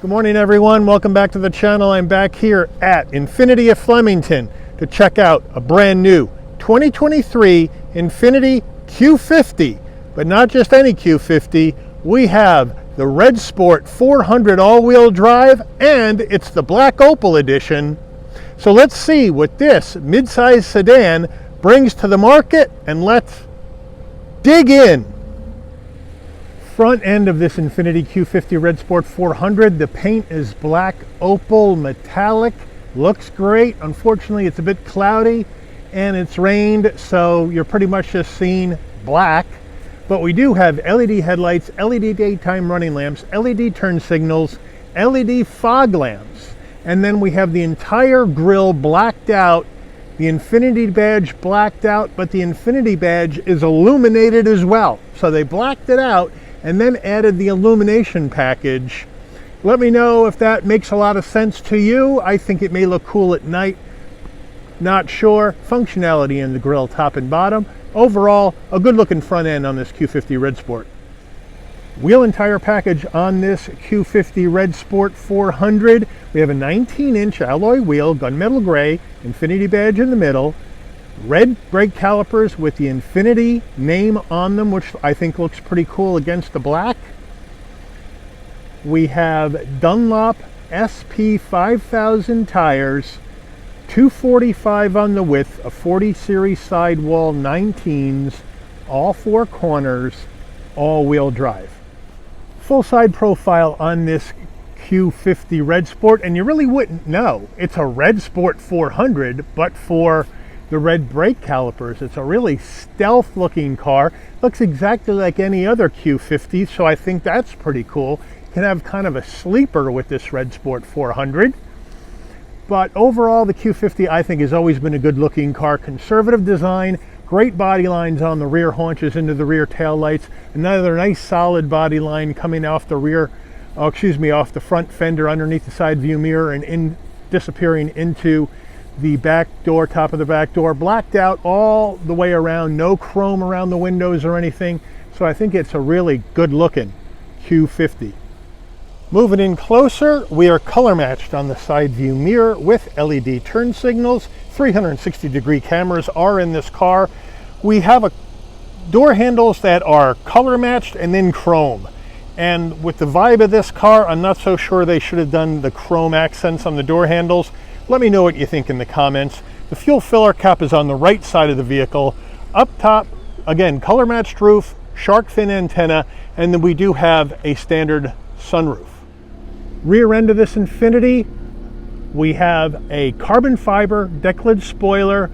Good morning, everyone. Welcome back to the channel. I'm back here at Infiniti of Flemington to check out a brand new 2023 Infiniti Q50. But not just any Q50. We have the Red Sport 400 all-wheel drive, and it's the Black Opal edition. So let's see what this midsize sedan brings to the market, and let's dig in. Front end of this Infiniti Q50 Red Sport 400, the paint is black opal metallic, looks great. Unfortunately, it's a bit cloudy and it's rained, so you're pretty much just seeing black. But we do have LED headlights, LED daytime running lamps, LED turn signals, LED fog lamps, and then we have the entire grille blacked out, the Infiniti badge blacked out, but the Infiniti badge is illuminated as well. So they blacked it out and then added the illumination package. Let me know if that makes a lot of sense to you. I think it may look cool at night. Not sure. Functionality in the grille, top and bottom. Overall, a good looking front end on this Q50 Red Sport. Wheel and tire package on this Q50 Red Sport 400. We have a 19-inch alloy wheel, gunmetal gray, Infiniti badge in the middle. Red brake calipers with the Infiniti name on them, which I think looks pretty cool against the black. We have Dunlop SP 5000 tires, 245 on the width, a 40 series sidewall 19s, all four corners, all-wheel drive. Full side profile on this Q50 Red Sport, and you really wouldn't know it's a Red Sport 400 but for the red brake calipers. It's a really stealth looking car. Looks exactly like any other Q50, so I think that's pretty cool. You can have kind of a sleeper with this Red Sport 400. But overall, the Q50 I think has always been a good looking car. Conservative design, great body lines on the rear haunches into the rear tail lights. Another nice solid body line coming off the rear, off the front fender underneath the side view mirror and disappearing into the back door, top of the back door, blacked out all the way around, no chrome around the windows or anything. So I think it's a really good looking Q50. Moving in closer, we are color matched on the side view mirror with LED turn signals. 360-degree cameras are in this car. We have door handles that are color matched and then chrome. And with the vibe of this car, I'm not so sure they should have done the chrome accents on the door handles. Let me know what you think in the comments. The fuel filler cap is on the right side of the vehicle. Up top, again, color matched roof, shark fin antenna, and then we do have a standard sunroof. Rear end of this Infiniti, we have a carbon fiber deck lid spoiler.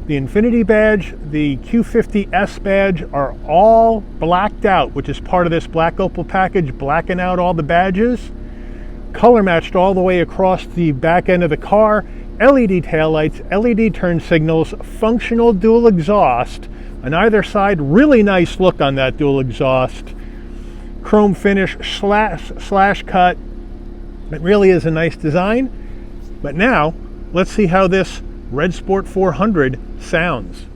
The Infiniti badge, the Q50S badge are all blacked out, which is part of this Black Opal package, blacking out all the badges. Color matched all the way across the back end of the car. LED taillights, LED turn signals, functional dual exhaust on either side. Really nice look on that dual exhaust. Chrome finish slash cut. It really is a nice design. But now, let's see how this Red Sport 400 sounds.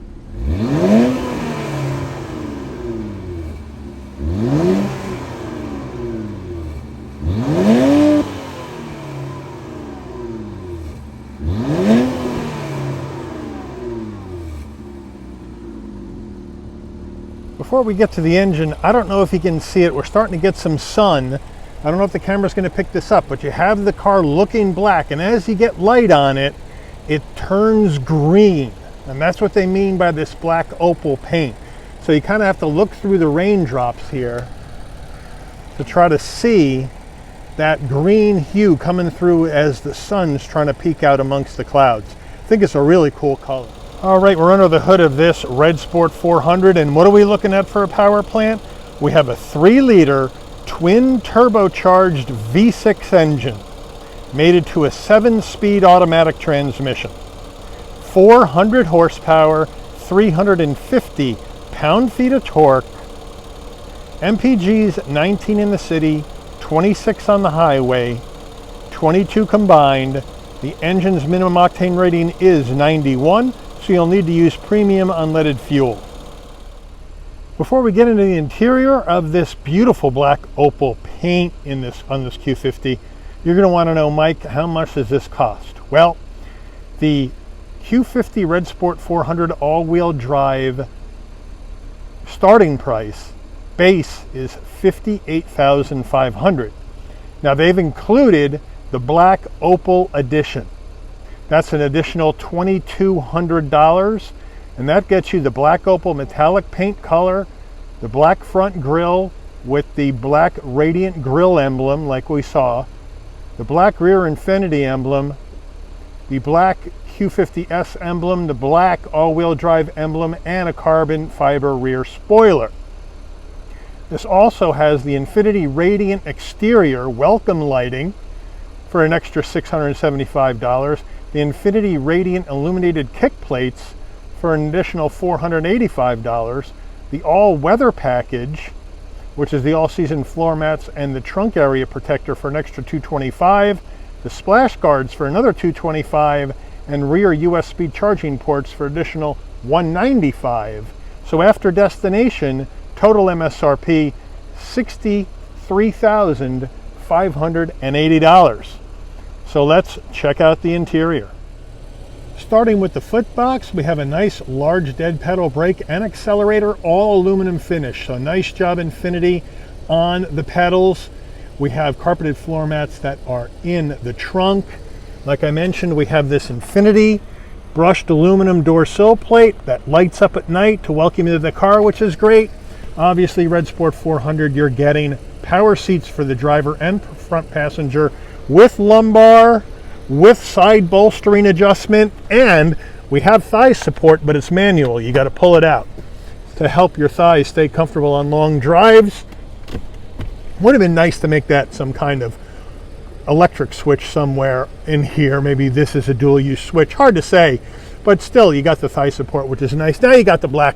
Before we get to the engine, I don't know if you can see it. We're starting to get some sun. I don't know if the camera's going to pick this up, but you have the car looking black, and as you get light on it, it turns green. And that's what they mean by this Black Opal paint. So you kind of have to look through the raindrops here to try to see that green hue coming through as the sun's trying to peek out amongst the clouds. I think it's a really cool color. All right, we're under the hood of this Red Sport 400, and what are we looking at for a power plant? We have a 3-liter twin turbocharged V6 engine mated to a 7-speed automatic transmission. 400 horsepower, 350 pound-feet of torque, MPGs 19 in the city, 26 on the highway, 22 combined. The engine's minimum octane rating is 91, so you'll need to use premium unleaded fuel. Before we get into the interior of this beautiful Black Opal paint on this Q50, You're going to want to know, Mike, how much does this cost? Well, the Q50 Red Sport 400 all-wheel drive starting price base is $58,500. Now they've included the black Opal edition. That's an additional $2,200, and that gets you the black Opal metallic paint color, the black front grille with the black radiant grille emblem like we saw, the black rear Infiniti emblem, the black Q50S emblem, the black all-wheel drive emblem, and a carbon fiber rear spoiler. This also has the Infiniti Radiant exterior welcome lighting for an extra $675, the Infiniti Radiant illuminated kick plates for an additional $485, the all-weather package, which is the all-season floor mats and the trunk area protector for an extra $225, the splash guards for another $225, and rear USB charging ports for additional $195. So after destination, total MSRP $63,580. So let's check out the interior. Starting with the foot box, we have a nice large dead pedal brake and accelerator, all aluminum finish. So nice job, Infiniti, on the pedals. We have carpeted floor mats that are in the trunk. Like I mentioned, we have this Infiniti brushed aluminum door sill plate that lights up at night to welcome you to the car, which is great. Obviously, Red Sport 400, you're getting power seats for the driver and front passenger with lumbar, with side bolstering adjustment, and we have thigh support, but it's manual. You got to pull it out to help your thighs stay comfortable on long drives. Would have been nice to make that some kind of electric switch somewhere in here. Maybe this is a dual use switch, hard to say, but still you got the thigh support, which is nice. Now you got the black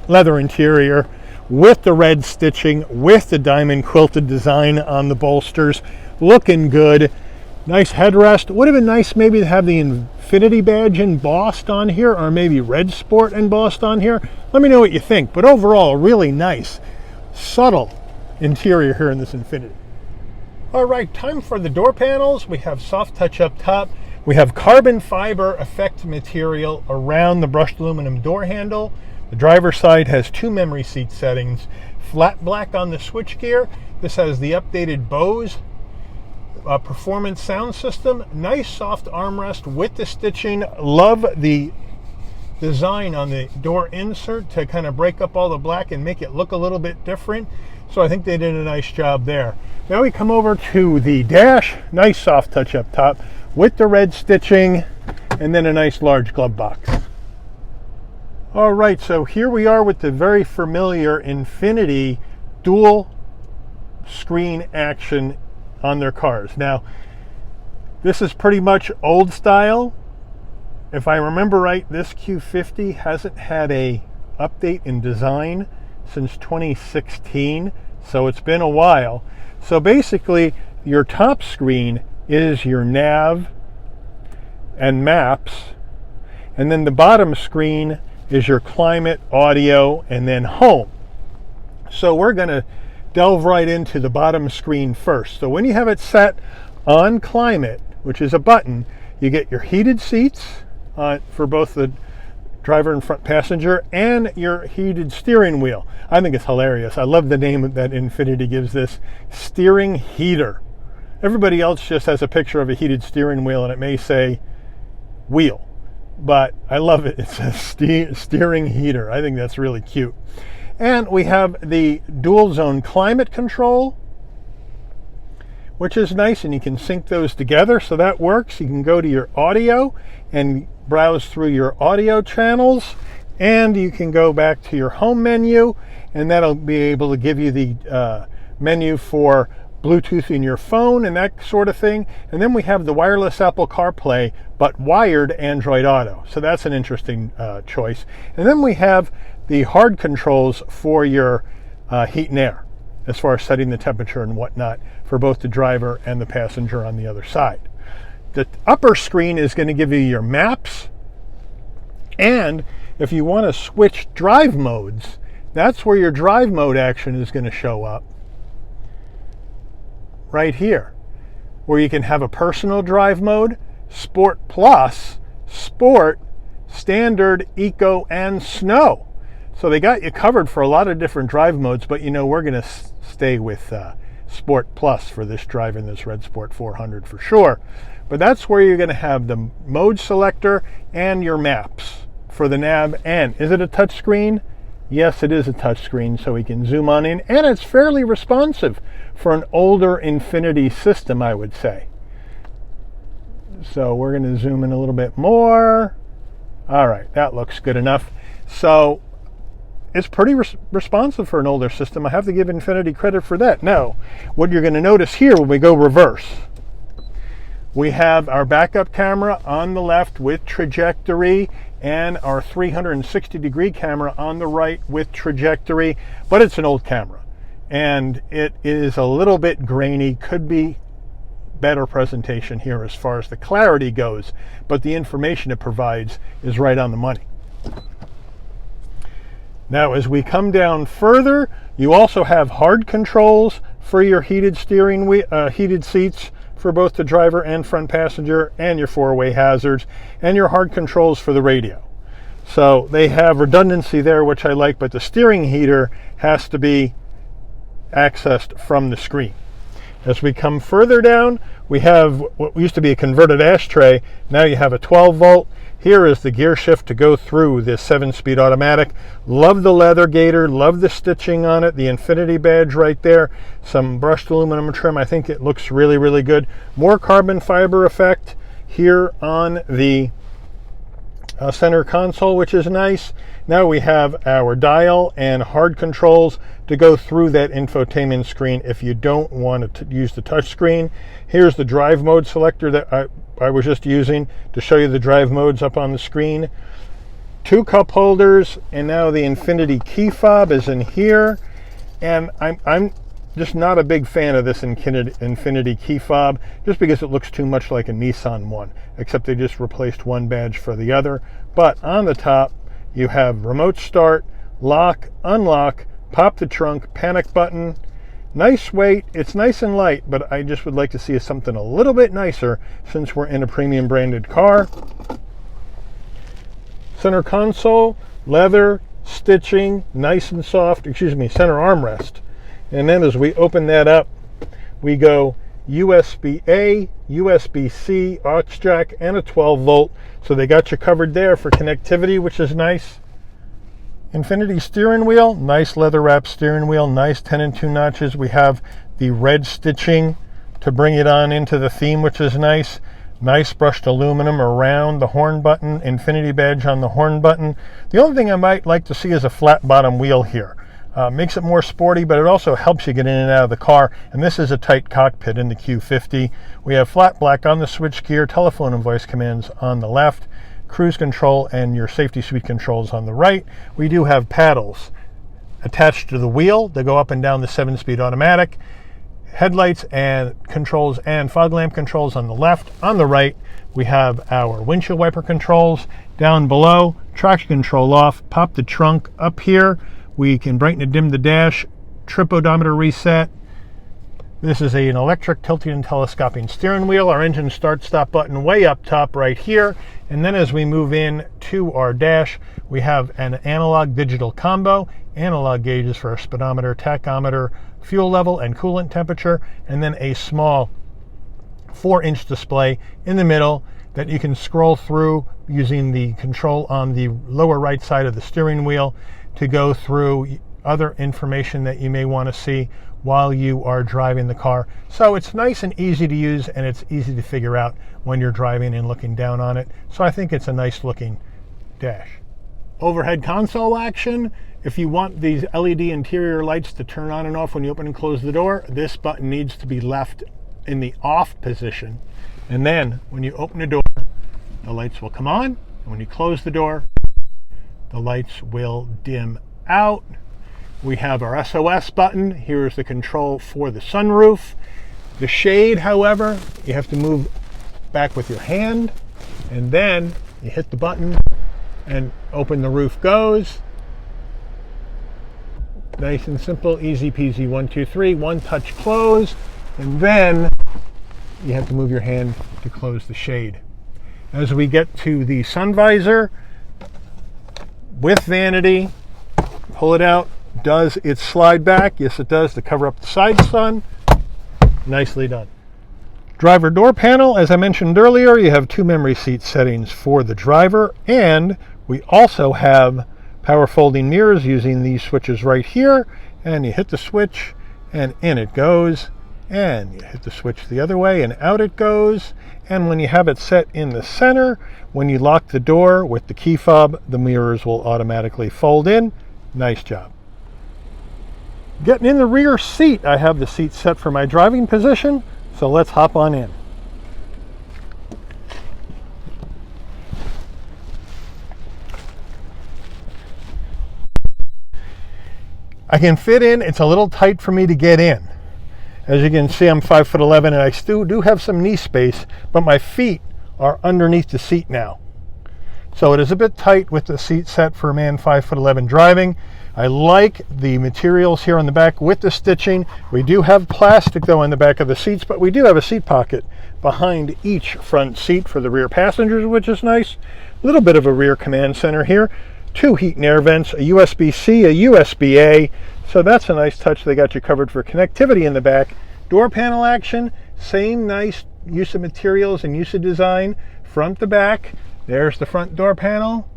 leather interior with the red stitching, with the diamond quilted design on the bolsters, looking good. Nice headrest. Would have been nice maybe to have the Infiniti badge embossed on here, or maybe Red Sport embossed on here. Let me know what you think, but overall really nice subtle interior here in this Infiniti. All right, time for the door panels. We have soft touch up top. We have carbon fiber effect material around the brushed aluminum door handle. The driver's side has 2 memory seat settings. Flat black on the switchgear. This has the updated Bose performance sound system. Nice soft armrest with the stitching. Love the design on the door insert to kind of break up all the black and make it look a little bit different. So I think they did a nice job there. Now we come over to the dash. Nice soft touch up top with the red stitching, and then a nice large glove box. All right, so here we are with the very familiar Infiniti dual screen action on their cars. Now, this is pretty much old style. If I remember right, this Q50 hasn't had a update in design since 2016, so it's been a while. So basically, your top screen is your nav and maps, and then the bottom screen is your climate, audio, and then home. So we're going to delve right into the bottom screen first. So when you have it set on climate, which is a button, you get your heated seats for both the driver and front passenger, and your heated steering wheel. I think it's hilarious. I love the name that Infiniti gives this, steering heater. Everybody else just has a picture of a heated steering wheel and it may say wheel, but I love it. It says steering heater. I think that's really cute. And we have the dual zone climate control, which is nice, and you can sync those together, so that works. You can go to your audio and browse through your audio channels, and you can go back to your home menu, and that'll be able to give you the menu for Bluetooth in your phone and that sort of thing. And then we have the wireless Apple CarPlay, but wired Android Auto. So that's an interesting choice. And then we have the hard controls for your heat and air, as far as setting the temperature and whatnot for both the driver and the passenger on the other side. The upper screen is going to give you your maps, and if you want to switch drive modes, that's where your drive mode action is going to show up right here. where you can have a personal drive mode, Sport Plus, Sport, Standard, Eco, and Snow. So they got you covered for a lot of different drive modes, but you know, we're going to stay with Sport Plus for this drive in this Red Sport 400 for sure. But that's where you're going to have the mode selector and your maps for the nav. And is it a touch screen? Yes, it is a touch screen, so we can zoom on in, and it's fairly responsive for an older Infiniti system, I would say. So we're going to zoom in a little bit more. All right, that looks good enough. So it's pretty responsive for an older system. I have to give Infiniti credit for that. Now, what you're going to notice here when we go reverse, we have our backup camera on the left with trajectory and our 360-degree camera on the right with trajectory, but it's an old camera and it is a little bit grainy. Could be better presentation here as far as the clarity goes, but the information it provides is right on the money. Now, as we come down further, you also have hard controls for your heated steering wheel, heated seats for both the driver and front passenger, and your four-way hazards, and your hard controls for the radio. So they have redundancy there, which I like, but the steering heater has to be accessed from the screen. As we come further down, we have what used to be a converted ashtray. Now you have a 12-volt. Here is the gear shift to go through this 7-speed automatic. Love the leather gaiter, love the stitching on it, the Infiniti badge right there, some brushed aluminum trim. I think it looks really, really good. More carbon fiber effect here on the center console, which is nice. Now we have our dial and hard controls to go through that infotainment screen if you don't want to use the touch screen. Here's the drive mode selector that I was just using to show you the drive modes up on the screen. 2 cup holders, and now the Infiniti key fob is in here. And I'm just not a big fan of this Infiniti key fob, just because it looks too much like a Nissan one, except they just replaced one badge for the other. But on the top, you have remote start, lock, unlock, pop the trunk, panic button. Nice weight, it's nice and light, but I just would like to see something a little bit nicer since we're in a premium branded car. Center console, leather, stitching, nice and soft, center armrest. And then as we open that up, we go USB-A, USB-C, aux jack, and a 12-volt. So they got you covered there for connectivity, which is nice. Infiniti steering wheel, nice leather wrap steering wheel, nice 10 and 2 notches. We have the red stitching to bring it on into the theme, which is nice. Nice brushed aluminum around the horn button, Infiniti badge on the horn button. The only thing I might like to see is a flat bottom wheel here. Makes it more sporty, but it also helps you get in and out of the car. And this is a tight cockpit in the Q50. We have flat black on the switch gear, telephone and voice commands on the left, cruise control and your safety suite controls on the right. We do have paddles attached to the wheel that go up and down the 7-speed automatic. Headlights and controls and fog lamp controls on the left. On the right, we have our windshield wiper controls. Down below, traction control off, pop the trunk. Up here, we can brighten and dim the dash, trip odometer reset. This is an electric tilting and telescoping steering wheel. Our engine start-stop button way up top right here. And then as we move in to our dash, we have an analog digital combo, analog gauges for our speedometer, tachometer, fuel level, and coolant temperature, and then a small 4-inch display in the middle that you can scroll through using the control on the lower right side of the steering wheel to go through other information that you may want to see while you are driving the car. So it's nice and easy to use, and it's easy to figure out when you're driving and looking down on it. So I think it's a nice looking dash. Overhead console action. If you want these LED interior lights to turn on and off when you open and close the door, this button needs to be left in the off position. And then when you open the door, the lights will come on. And when you close the door, the lights will dim out. We have our SOS button. Here is the control for the sunroof. The shade, however, you have to move back with your hand, and then you hit the button and open the roof goes. Nice and simple, easy peasy, 1, 2, 3, one touch close, and then you have to move your hand to close the shade. As we get to the sun visor, with vanity, pull it out. Does it slide back? Yes, it does, to cover up the side sun. Nicely done. Driver door panel, as I mentioned earlier, you have 2 memory seat settings for the driver, and we also have power folding mirrors using these switches right here, and you hit the switch and in it goes, and you hit the switch the other way and out it goes. And when you have it set in the center, when you lock the door with the key fob, the mirrors will automatically fold in. Nice job. Getting in the rear seat, I have the seat set for my driving position, so let's hop on in. I can fit in. It's a little tight for me to get in. As you can see, I'm 5'11", and I still do have some knee space, but my feet are underneath the seat now. So it is a bit tight with the seat set for a man 5'11" driving. I like the materials here on the back with the stitching. We do have plastic though in the back of the seats, but we do have a seat pocket behind each front seat for the rear passengers, which is nice. A little bit of a rear command center here. 2 heat and air vents, a USB-C, a USB-A. So that's a nice touch. They got you covered for connectivity in the back. Door panel action, same nice use of materials and use of design, front to back. There's the front door panel.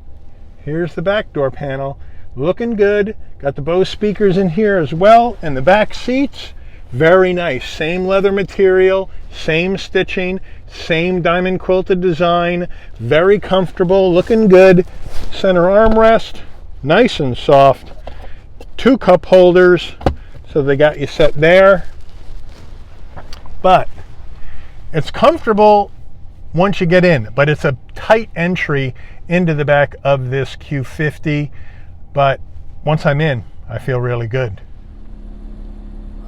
Here's the back door panel. Looking good. Got the Bose speakers in here as well. And the back seats, very nice. Same leather material, same stitching, same diamond quilted design. Very comfortable, looking good. Center armrest, nice and soft. 2 cup holders, so they got you set there. But it's comfortable once you get in, but it's a tight entry into the back of this Q50. But once I'm in, I feel really good.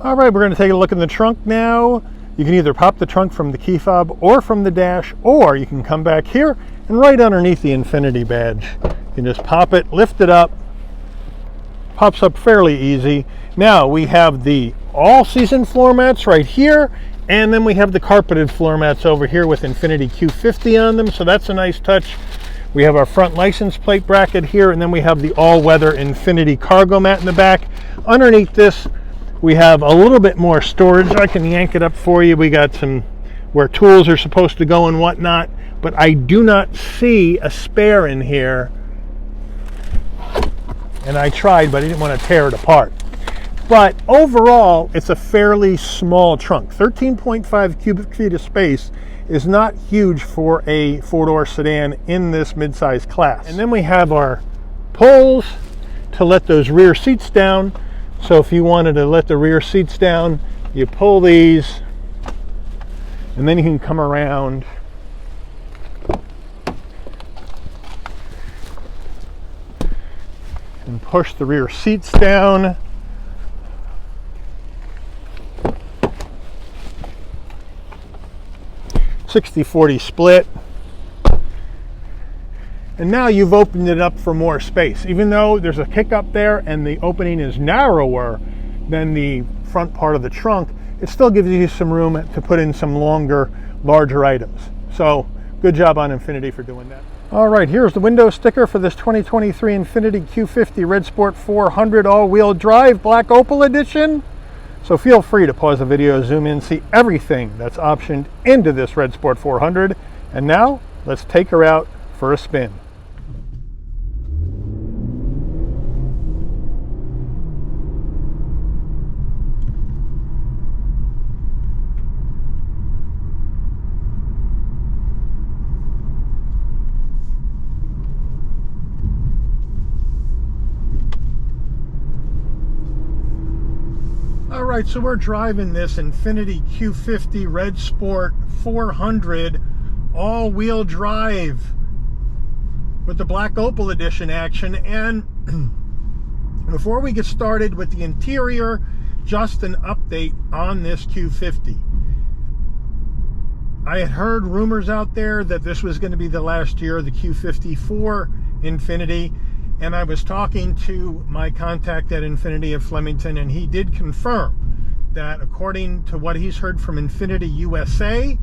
All right, we're going to take a look in the trunk now. You can either pop the trunk from the key fob or from the dash, or you can come back here and right underneath the Infiniti badge. You can just pop it, lift it up, pops up fairly easy. Now we have the all-season floor mats right here, and then we have the carpeted floor mats over here with Infiniti Q50 on them, so that's a nice touch. We have our front license plate bracket here, and then we have the all-weather Infiniti cargo mat in the back. Underneath this, we have a little bit more storage. I can yank it up for you. We got some where tools are supposed to go and whatnot, but I do not see a spare in here. And I tried, but I didn't want to tear it apart. But overall, it's a fairly small trunk. 13.5 cubic feet of space is not huge for a 4-door sedan in this midsize class. And then we have our pulls to let those rear seats down. So if you wanted to let the rear seats down, you pull these, and then you can come around and push the rear seats down. (60-40) split. And now you've opened it up for more space. Even though there's a kick up there and the opening is narrower than the front part of the trunk, it still gives you some room to put in some longer, larger items. So good job on Infiniti for doing that. All right, here's the window sticker for this 2023 Infiniti Q50 Red Sport 400 all-wheel drive Black Opal Edition. So feel free to pause the video, zoom in, see everything that's optioned into this Red Sport 400. And now let's take her out for a spin. All right, so we're driving this Infiniti Q50 Red Sport 400 all-wheel drive with the Black Opal Edition action. And before we get started with the interior, just an update on this Q50. I had heard rumors out there that this was going to be the last year of the Q50 for Infiniti. And I was talking to my contact at Infiniti of Flemington, and he did confirm that according to what he's heard from Infiniti USA,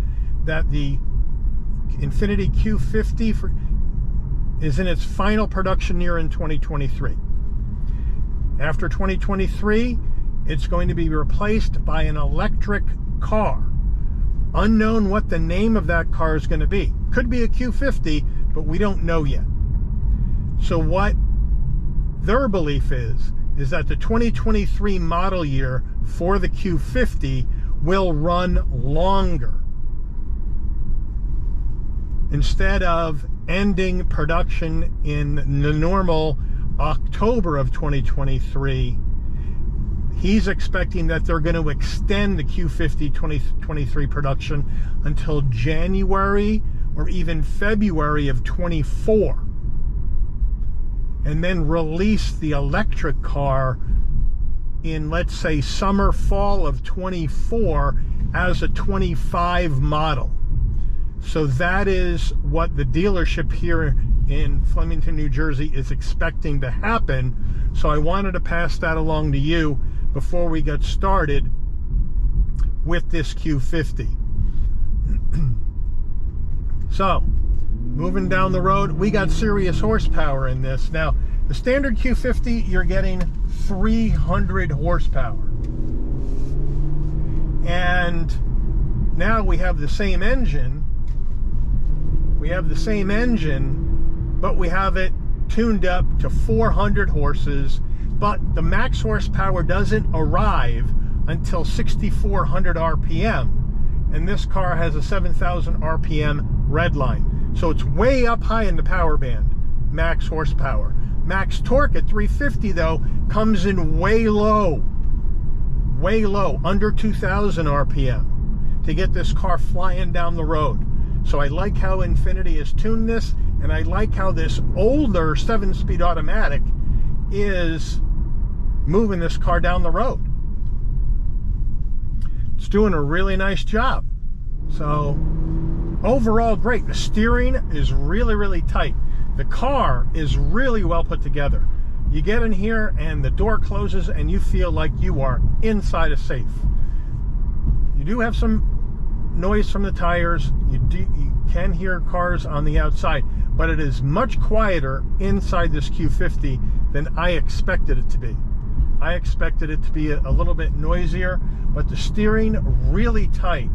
that the Infiniti Q50 is in its final production year in 2023. After 2023, it's going to be replaced by an electric car. Unknown what the name of that car is going to be. Could be a Q50, but we don't know yet. So what their belief is that the 2023 model year for the Q50 will run longer. Instead of ending production in the normal October of 2023, he's expecting that they're going to extend the Q50 2023 production until January or even February of 24, and then release the electric car in, let's say, summer, fall of 24 as a 25 model. So that is what the dealership here in Flemington, New Jersey is expecting to happen. So I wanted to pass that along to you before we get started with this Q50. So, moving down the road, we got serious horsepower in this. Now, the standard Q50, you're getting 300 horsepower. And now we have the same engine. But we have it tuned up to 400 horses, but the max horsepower doesn't arrive until 6,400 RPM, and this car has a 7,000 RPM red line. So it's way up high in the power band, max horsepower. Max torque at 350 though comes in way low, under 2,000 RPM to get this car flying down the road. So I like how Infiniti has tuned this, and I like how this older 7-speed automatic is moving this car down the road. It's doing a really nice job. So overall, great. The steering is really, really tight. The car is really well put together. You get in here and the door closes and you feel like you are inside a safe. You do have some noise from the tires. You can hear cars on the outside, but it is much quieter inside this Q50 than I expected it to be. I expected it to be a little bit noisier, but the steering really tight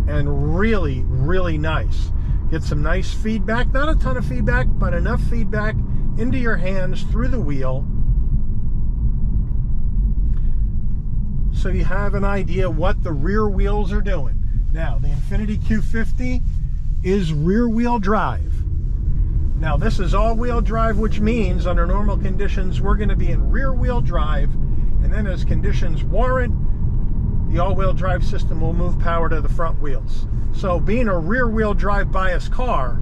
and really, really nice. Get some nice feedback, not a ton of feedback, but enough feedback into your hands through the wheel, so you have an idea what the rear wheels are doing. Now, the Infiniti Q50 is rear-wheel drive. Now, this is all-wheel drive, which means under normal conditions, we're going to be in rear-wheel drive, and then as conditions warrant, the all-wheel drive system will move power to the front wheels. So being a rear-wheel drive bias car,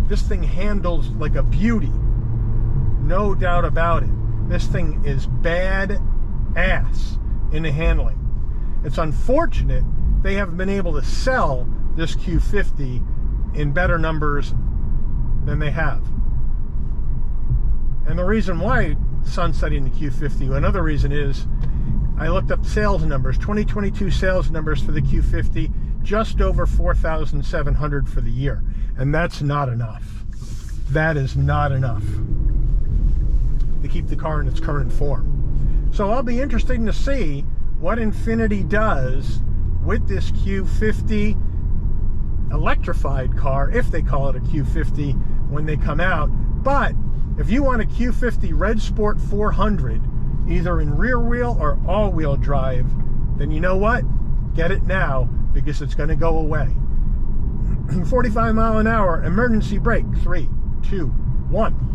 this thing handles like a beauty. No doubt about it. This thing is bad ass in the handling. It's unfortunate they haven't been able to sell this Q50 in better numbers than they have. And the reason why sunsetting the Q50, another reason is, I looked up sales numbers, 2022 sales numbers for the Q50, just over 4,700 for the year. And that's not enough. That is not enough to keep the car in its current form. So I'll be interested to see what Infiniti does with this Q50 electrified car, if they call it a Q50 when they come out. But if you want a Q50 Red Sport 400, either in rear wheel or all-wheel drive, then you know what? Get it now, because it's going to go away. 45 mile an hour, emergency brake, 3, 2, 1.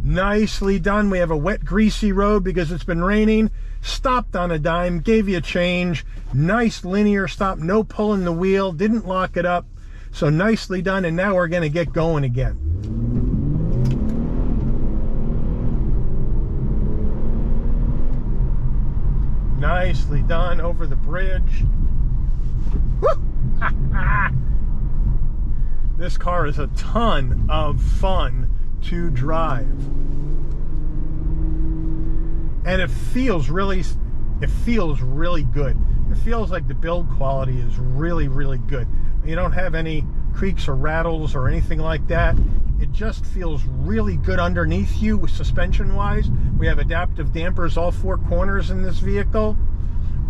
Nicely done. We have a wet, greasy road because it's been raining. Stopped on a dime, gave you a change. Nice linear stop, no pulling the wheel, didn't lock it up. So nicely done, and now we're going to get going again. Nicely done over the bridge. This car is a ton of fun to drive. And it feels really good. It feels like the build quality is really, really good. You don't have any creaks or rattles or anything like that. It just feels really good underneath you suspension wise. We have adaptive dampers all four corners in this vehicle.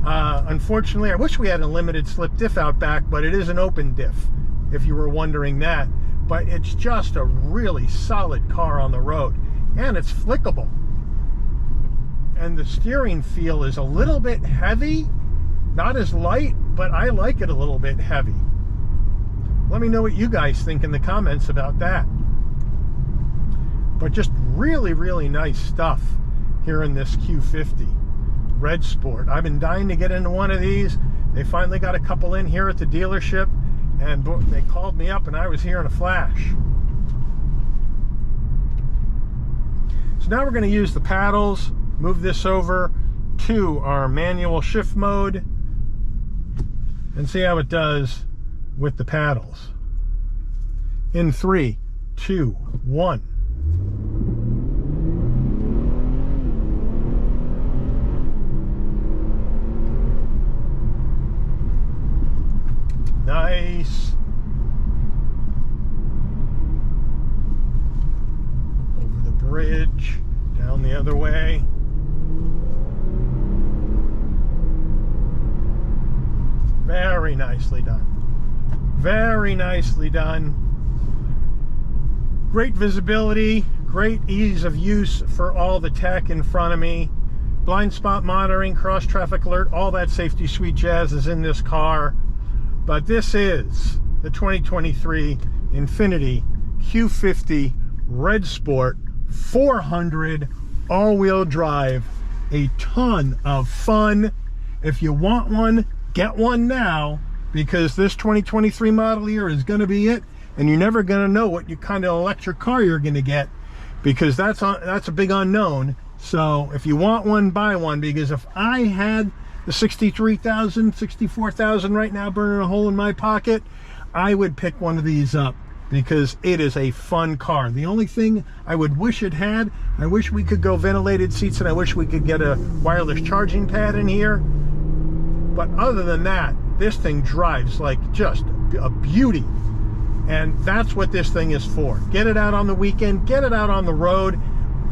Unfortunately, I wish we had a limited slip diff out back, but it is an open diff, if you were wondering that. But it's just a really solid car on the road, and it's flickable. And the steering feel is a little bit heavy, not as light, but I like it a little bit heavy. Let me know what you guys think in the comments about that. But just really, really nice stuff here in this Q50 Red Sport. I've been dying to get into one of these. They finally got a couple in here at the dealership, and they called me up and I was here in a flash. So now we're going to use the paddles, move this over to our manual shift mode, and see how it does with the paddles. In 3, 2, 1. Nice. Over the bridge, down the other way. Very nicely done. Very nicely done. Great visibility, great ease of use for all the tech in front of me. Blind spot monitoring, cross traffic alert, all that safety sweet jazz is in this car. But this is the 2023 Infiniti Q50 Red Sport 400 all-wheel drive. A ton of fun. If you want one, get one now, because this 2023 model year is going to be it, and you're never going to know what kind of electric car you're going to get, because that's a big unknown. So if you want one, buy one, because if I had the 63,000, 64,000 right now burning a hole in my pocket, I would pick one of these up, because it is a fun car. The only thing I would wish it had, I wish we could go ventilated seats, and I wish we could get a wireless charging pad in here. But other than that, this thing drives like just a beauty. And that's what this thing is for. Get it out on the weekend, get it out on the road,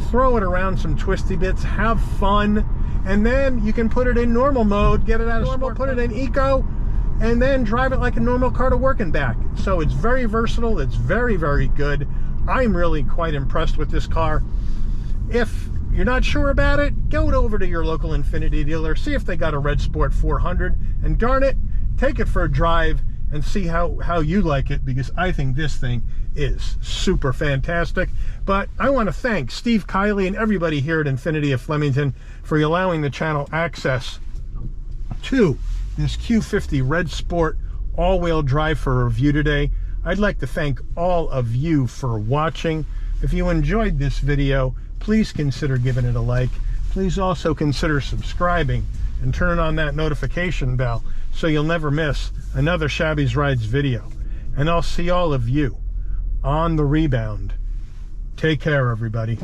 throw it around some twisty bits, have fun. And then you can put it in normal mode, get it out of normal, put it in eco, and then drive it like a normal car to work and back. So it's very versatile. It's very, very good. I'm really quite impressed with this car. If you're not sure about it, go over to your local Infiniti dealer, see if they got a Red Sport 400, and darn it, take it for a drive and see how you like it, because I think this thing is super fantastic. But I want to thank Steve Kiley and everybody here at Infiniti of Flemington for allowing the channel access to this Q50 Red Sport all-wheel drive for a review today. I'd like to thank all of you for watching. If you enjoyed this video, please consider giving it a like. Please also consider subscribing and turning on that notification bell so you'll never miss another Shabby's Rides video. And I'll see all of you on the rebound. Take care, everybody.